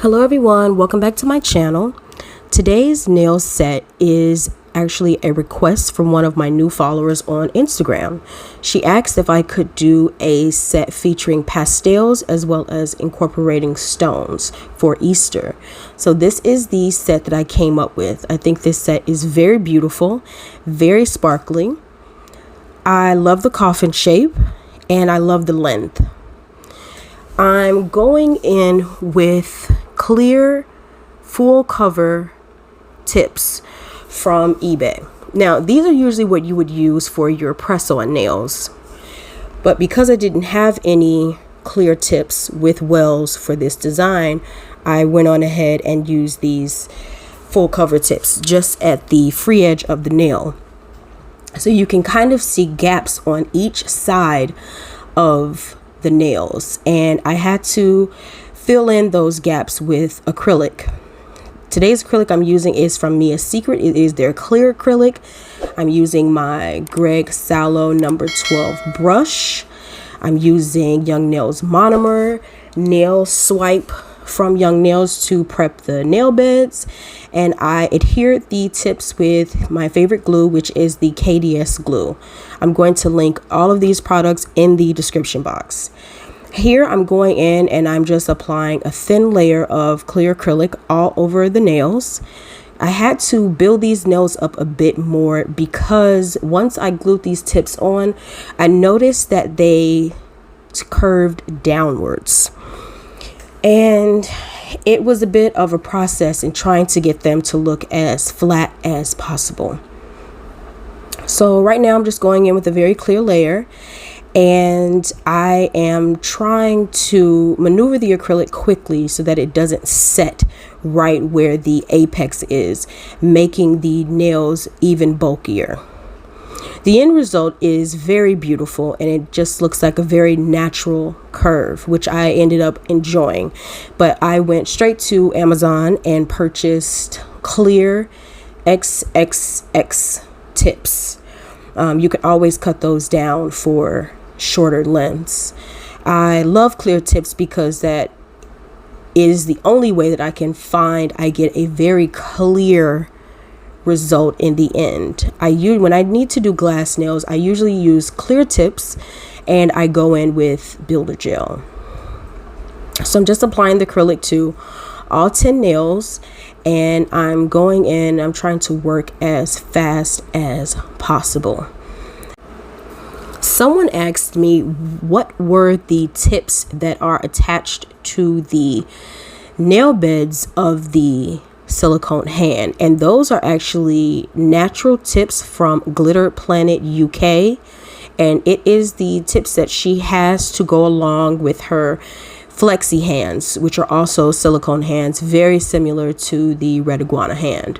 Hello everyone, welcome back to my channel. Today's nail set is actually a request from one of my new followers on Instagram. She asked if I could do a set featuring pastels as well as incorporating stones for Easter. So this is the set that I came up with. I think this set is very beautiful, very sparkly. I love the coffin shape and I love the length. I'm going in with clear full cover tips from eBay. Now these are usually what you would use for your press-on nails, but because I didn't have any clear tips with wells for this design, I went on ahead and used these full cover tips just at the free edge of the nail, so you can kind of see gaps on each side of the nails, and I had to fill in those gaps with acrylic. Today's acrylic I'm using is from Mia's Secret. It is their clear acrylic. I'm using my Greg Sallow number 12 brush. I'm using Young Nails Monomer nail swipe from Young Nails to prep the nail beds, and I adhered the tips with my favorite glue, which is the KDS glue. I'm going to link all of these products in the description box. Here I'm going in and I'm just applying a thin layer of clear acrylic all over the nails. I had to build these nails up a bit more because once I glued these tips on, I noticed that they curved downwards. And it was a bit of a process in trying to get them to look as flat as possible. So right now I'm just going in with a very clear layer, and I am trying to maneuver the acrylic quickly so that it doesn't set right where the apex is, making the nails even bulkier. The end result is very beautiful, and it just looks like a very natural curve, which I ended up enjoying. But I went straight to Amazon and purchased clear XXX tips. You can always cut those down for shorter lengths. I love clear tips because that is the only way that I can find I get a very clear result in the end. When I need to do glass nails, I usually use clear tips and I go in with Builder Gel. So I'm just applying the acrylic to all 10 nails, and I'm going in, I'm trying to work as fast as possible. Someone asked me what were the tips that are attached to the nail beds of the silicone hand, and those are actually natural tips from Glitter Planet UK, and it is the tips that she has to go along with her flexi hands, which are also silicone hands, very similar to the Red Iguana hand.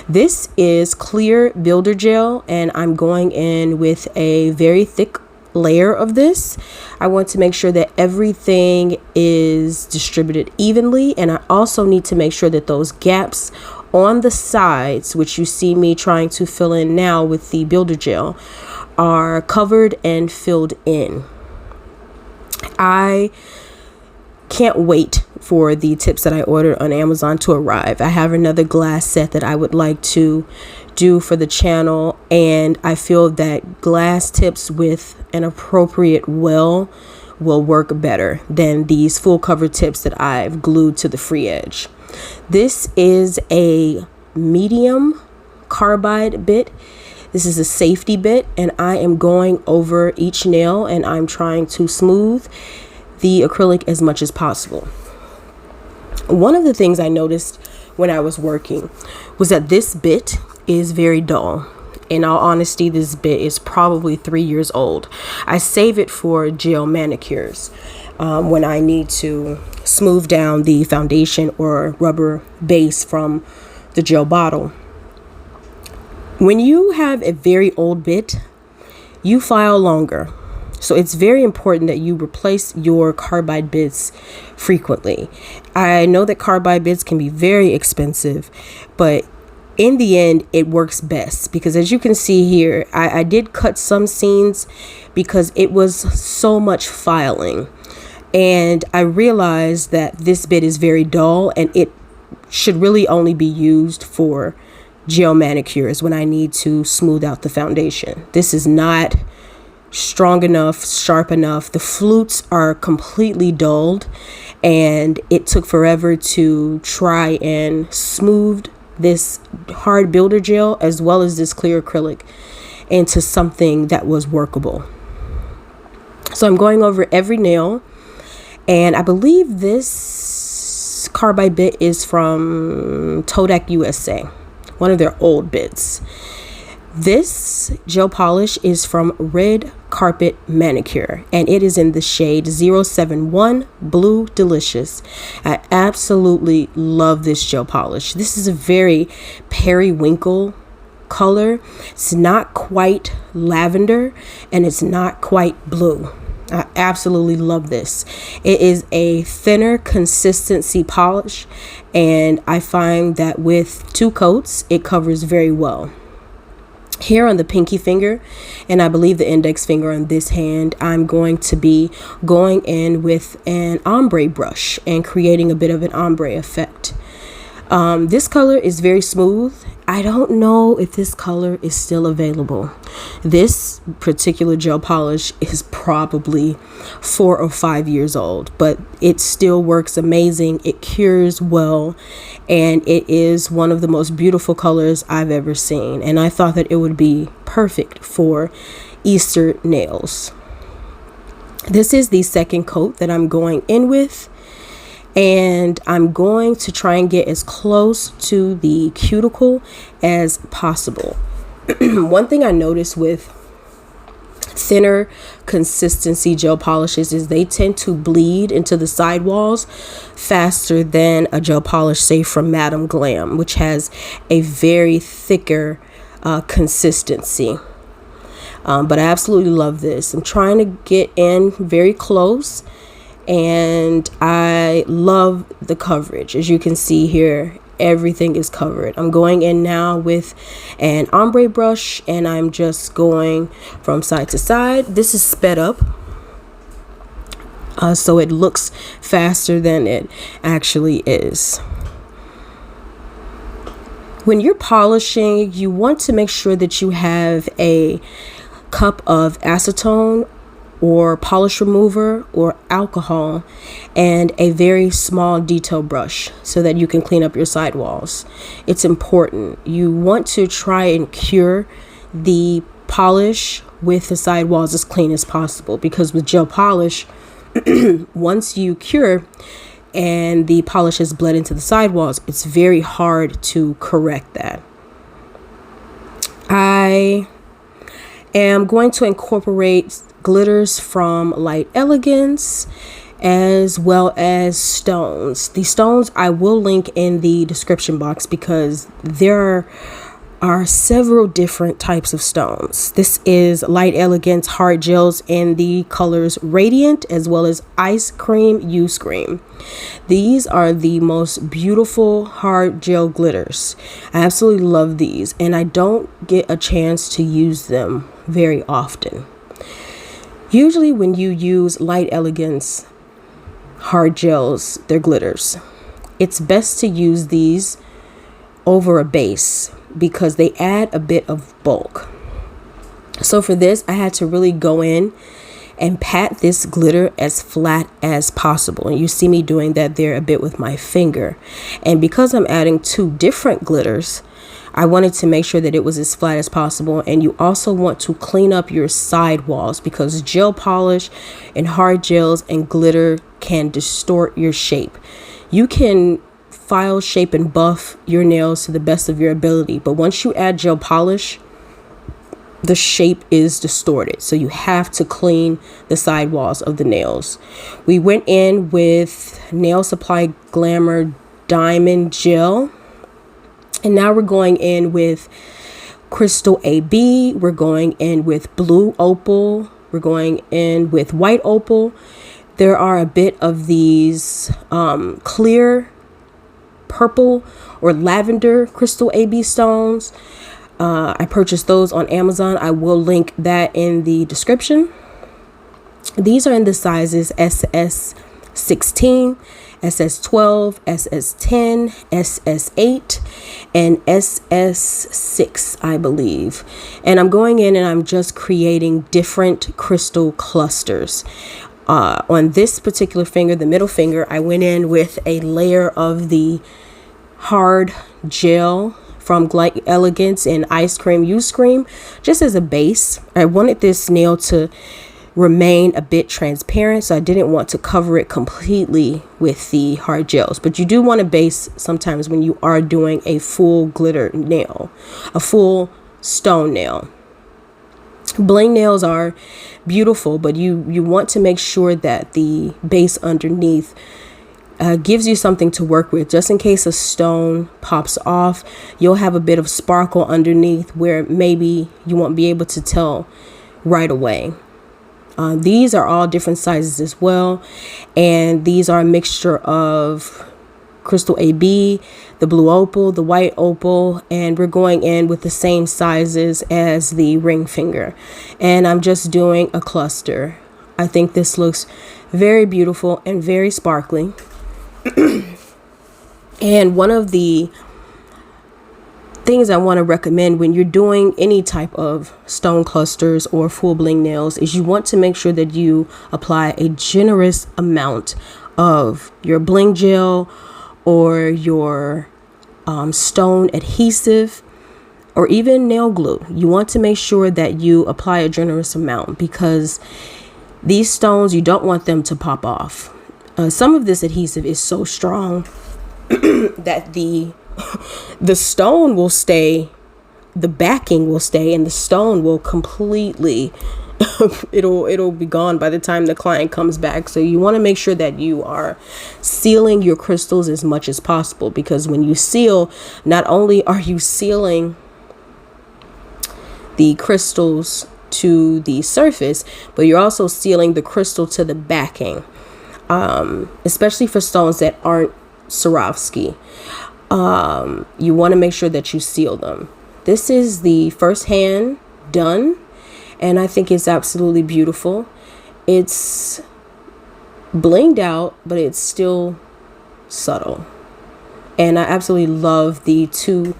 This is clear builder gel, and I'm going in with a very thick layer of this. I want to make sure that everything is distributed evenly, and I also need to make sure that those gaps on the sides, which you see me trying to fill in now with the builder gel, are covered and filled in. I can't wait for the tips that I ordered on Amazon to arrive. I have another glass set that I would like to do for the channel, and I feel that glass tips with an appropriate well will work better than these full cover tips that I've glued to the free edge. This is a medium carbide bit. This is a safety bit, and I am going over each nail and I'm trying to smooth the acrylic as much as possible. One of the things I noticed when I was working was that this bit is very dull. In all honesty, this bit is probably 3 years old. I save it for gel manicures when I need to smooth down the foundation or rubber base from the gel bottle. When you have a very old bit, you file longer. So it's very important that you replace your carbide bits frequently. I know that carbide bits can be very expensive, but in the end, it works best because, as you can see here, I did cut some seams because it was so much filing. And I realized that this bit is very dull and it should really only be used for gel manicures when I need to smooth out the foundation. This is not strong enough, sharp enough. The flutes are completely dulled, and it took forever to try and smooth this hard builder gel as well as this clear acrylic into something that was workable. So I'm going over every nail, and I believe this carbide bit is from Todak USA, one of their old bits. This gel polish is from Red Carpet Manicure, and it is in the shade 071 Blue Delicious. I absolutely love this gel polish. This is a very periwinkle color. It's not quite lavender and it's not quite blue. I absolutely love this. It is a thinner consistency polish, and I find that with 2 coats it covers very well. Here on the pinky finger, and I believe the index finger on this hand, I'm going to be going in with an ombre brush and creating a bit of an ombre effect. This color is very smooth. I don't know if this color is still available. This particular gel polish is probably 4 or 5 years old, but it still works amazing. It cures well, and it is one of the most beautiful colors I've ever seen. And I thought that it would be perfect for Easter nails. This is the second coat that I'm going in with, and I'm going to try and get as close to the cuticle as possible. One thing I noticed with thinner consistency gel polishes is they tend to bleed into the sidewalls faster than a gel polish, say from Madame Glam, which has a very thicker consistency. But I absolutely love this. I'm trying to get in very close, and I love the coverage. As you can see here, everything is covered. I'm going in now with an ombre brush, and I'm just going from side to side. This is sped up, so it looks faster than it actually is. When you're polishing, you want to make sure that you have a cup of acetone or polish remover or alcohol and a very small detail brush so that you can clean up your sidewalls. It's important. You want to try and cure the polish with the sidewalls as clean as possible, because with gel polish, once you cure and the polish has bled into the sidewalls, it's very hard to correct that. I am going to incorporate glitters from Light Elegance as well as stones. The stones I will link in the description box because there are several different types of stones. This is Light Elegance hard gels in the colors Radiant as well as Ice Cream You Scream. These are the most beautiful hard gel glitters. I absolutely love these, and I don't get a chance to use them very often. Usually when you use Light Elegance hard gels, they're glitters, it's best to use these over a base because they add a bit of bulk. So for this, I had to really go in and pat this glitter as flat as possible. And you see me doing that there a bit with my finger. And because I'm adding 2 different glitters, I wanted to make sure that it was as flat as possible. And you also want to clean up your sidewalls because gel polish and hard gels and glitter can distort your shape. You can file, shape, and buff your nails to the best of your ability, but once you add gel polish, the shape is distorted. So you have to clean the sidewalls of the nails. We went in with Nail Supply Glamour Diamond Gel. And now we're going in with Crystal AB. We're going in with Blue Opal. We're going in with White Opal. There are a bit of these clear purple or lavender Crystal AB stones. I purchased those on Amazon. I will link that in the description. These are in the sizes SS16, SS12, SS10, SS8, and SS6, I believe. And I'm going in and I'm just creating different crystal clusters. On this particular finger, the middle finger, I went in with a layer of the hard gel from Elegance and Ice Cream Use Cream, just as a base. I wanted this nail to remain a bit transparent, so I didn't want to cover it completely with the hard gels. But you do want a base sometimes when you are doing a full glitter nail, a full stone nail. Bling nails are beautiful, but you want to make sure that the base underneath gives you something to work with, just in case a stone pops off. You'll have a bit of sparkle underneath where maybe you won't be able to tell right away. These are all different sizes as well, and these are a mixture of crystal AB, the blue opal, the white opal, and we're going in with the same sizes as the ring finger. And I'm just doing a cluster. I think this looks very beautiful and very sparkly. And one of the things I want to recommend when you're doing any type of stone clusters or full bling nails is you want to make sure that you apply a generous amount of your bling gel or your stone adhesive or even nail glue. You want to make sure that you apply a generous amount, because these stones, you don't want them to pop off. Some of this adhesive is so strong that the stone will stay, the backing will stay, and the stone will completely it'll be gone by the time the client comes back. So you want to make sure that you are sealing your crystals as much as possible, because when you seal, not only are you sealing the crystals to the surface, but you're also sealing the crystal to the backing. Especially for stones that aren't Swarovski. You want to make sure that you seal them. This is the first hand done, and I think it's absolutely beautiful. It's blinged out, but it's still subtle. And I absolutely love the two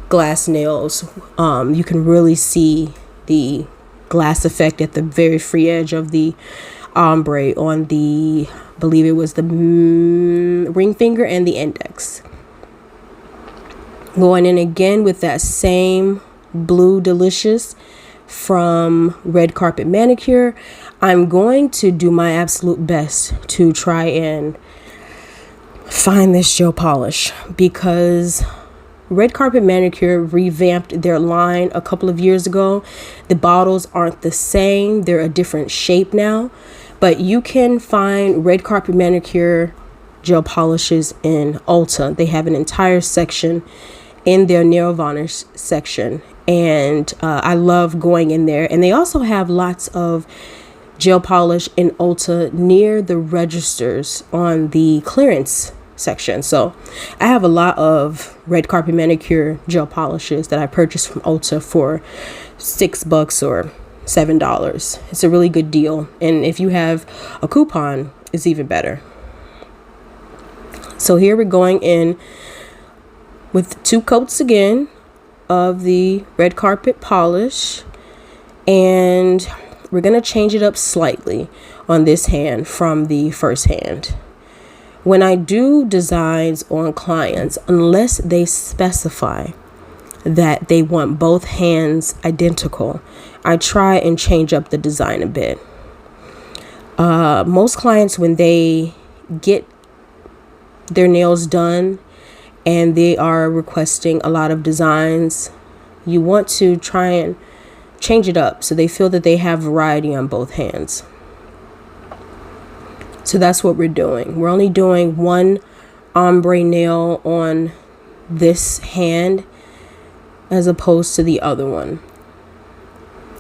glass nails. You can really see the glass effect at the very free edge of the ombre on the, I believe it was the ring finger and the index. Going in again with that same blue Delicious from Red Carpet Manicure. I'm going to do my absolute best to try and find this gel polish, because Red Carpet Manicure revamped their line a couple of years ago. The bottles aren't the same. They're a different shape now. But you can find Red Carpet Manicure gel polishes in Ulta. They have an entire section in their nail varnish section. And I love going in there. And they also have lots of gel polish in Ulta near the registers on the clearance section. So I have a lot of Red Carpet Manicure gel polishes that I purchased from Ulta for $6 or $7. It's a really good deal, and if you have a coupon, it's even better. So here we're going in with 2 coats again of the red carpet polish, and we're going to change it up slightly on this hand from the first hand. When I do designs on clients, unless they specify that they want both hands identical, I try and change up the design a bit. Most clients, when they get their nails done and they are requesting a lot of designs, you want to try and change it up so they feel that they have variety on both hands. So that's what we're doing. We're only doing one ombre nail on this hand as opposed to the other one.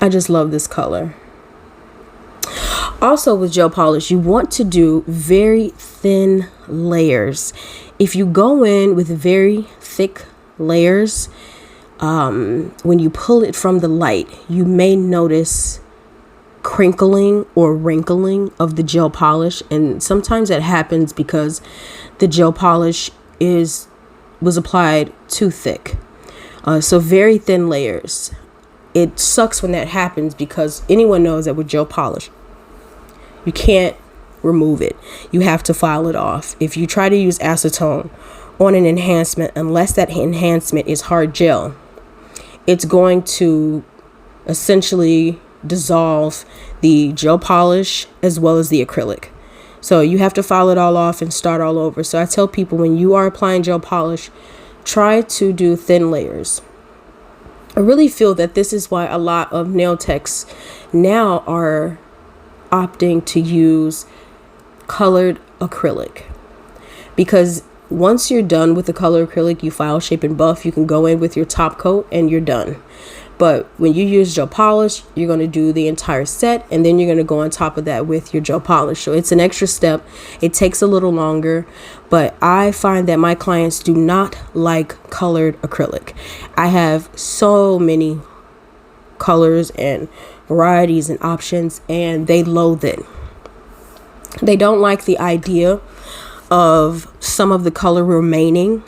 I just love this color. Also with gel polish, you want to do very thin layers. If you go in with very thick layers, when you pull it from the light, you may notice crinkling or wrinkling of the gel polish, and sometimes that happens because the gel polish was applied too thick. So very thin layers. It sucks when that happens because anyone knows that with gel polish, you can't remove it. You have to file it off. If you try to use acetone on an enhancement, unless that enhancement is hard gel, it's going to essentially dissolve the gel polish as well as the acrylic. So you have to file it all off and start all over. So I tell people, when you are applying gel polish, try to do thin layers. I really feel that this is why a lot of nail techs now are opting to use colored acrylic, because once you're done with the color acrylic, you file, shape, and buff, you can go in with your top coat and you're done. But when you use gel polish, you're going to do the entire set, and then you're going to go on top of that with your gel polish. So it's an extra step. It takes a little longer, but I find that my clients do not like colored acrylic. I have so many colors and varieties and options, and they loathe it. They don't like the idea of some of the color remaining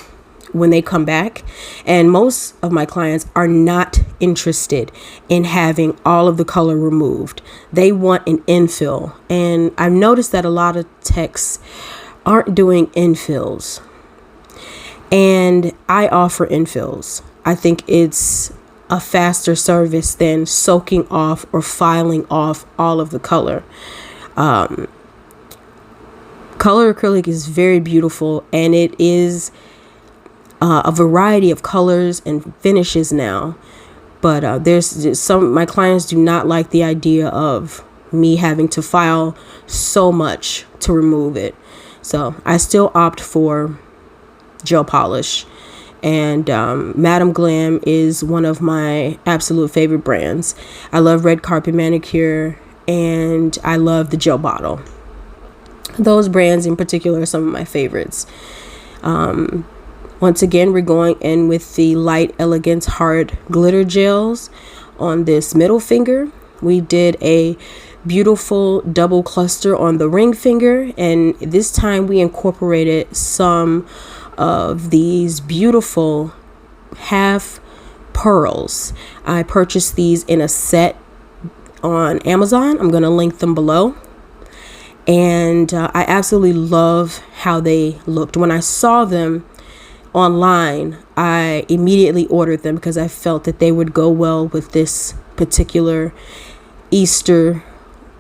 when they come back. And most of my clients are not interested in having all of the color removed. They want an infill. And I've noticed that a lot of techs aren't doing infills. And I offer infills. I think it's a faster service than soaking off or filing off all of the color. Color acrylic is very beautiful, and it is a variety of colors and finishes now. But there's some, my clients do not like the idea of me having to file so much to remove it. So I still opt for gel polish. And Madame Glam is one of my absolute favorite brands. I love Red Carpet Manicure, and I love the gel bottle. Those brands in particular are some of my favorites. Once again, we're going in with the light Elegance hard glitter gels on this middle finger. We did a beautiful double cluster on the ring finger, and this time we incorporated some of these beautiful half pearls. I purchased these in a set on Amazon. I'm going to link them below. And I absolutely love how they looked. When I saw them online, I immediately ordered them because I felt that they would go well with this particular Easter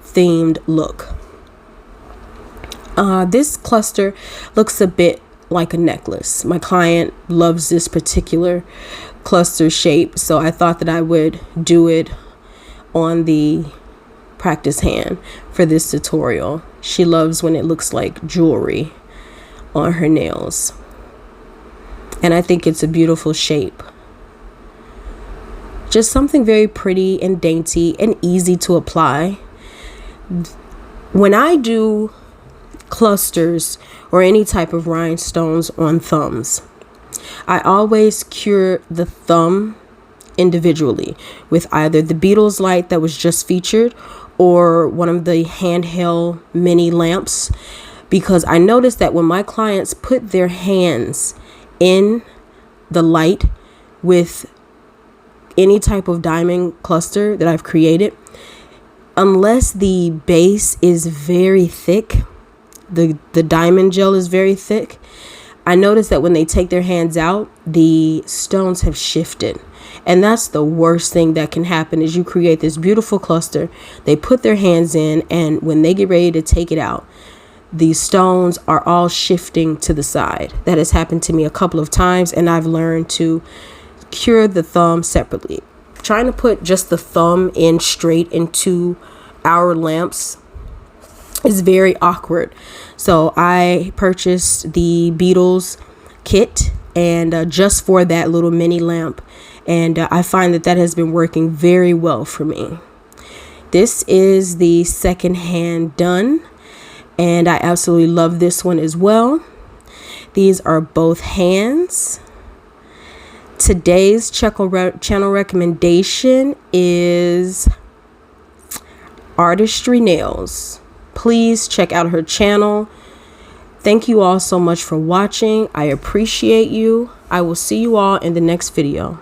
themed look. This cluster looks a bit like a necklace. My client loves this particular cluster shape, so I thought that I would do it on the practice hand for this tutorial. She loves when it looks like jewelry on her nails, and I think it's a beautiful shape. Just something very pretty and dainty and easy to apply. When I do clusters or any type of rhinestones on thumbs, I always cure the thumb individually with either the Beatles light that was just featured or one of the handheld mini lamps, because I noticed that when my clients put their hands in the light with any type of diamond cluster that I've created, unless the base is very thick, the diamond gel is very thick, I noticed that when they take their hands out, the stones have shifted. And that's the worst thing that can happen, is you create this beautiful cluster, they put their hands in, and when they get ready to take it out, the stones are all shifting to the side. That has happened to me a couple of times, and I've learned to cure the thumb separately. Trying to put just the thumb in straight into our lamps is very awkward. So I purchased the Beatles kit, and just for that little mini lamp, and I find that that has been working very well for me. This is the second hand done, and I absolutely love this one as well. These are both hands. Today's channel recommendation is Artistry Nails. Please check out her channel. Thank you all so much for watching. I appreciate you. I will see you all in the next video.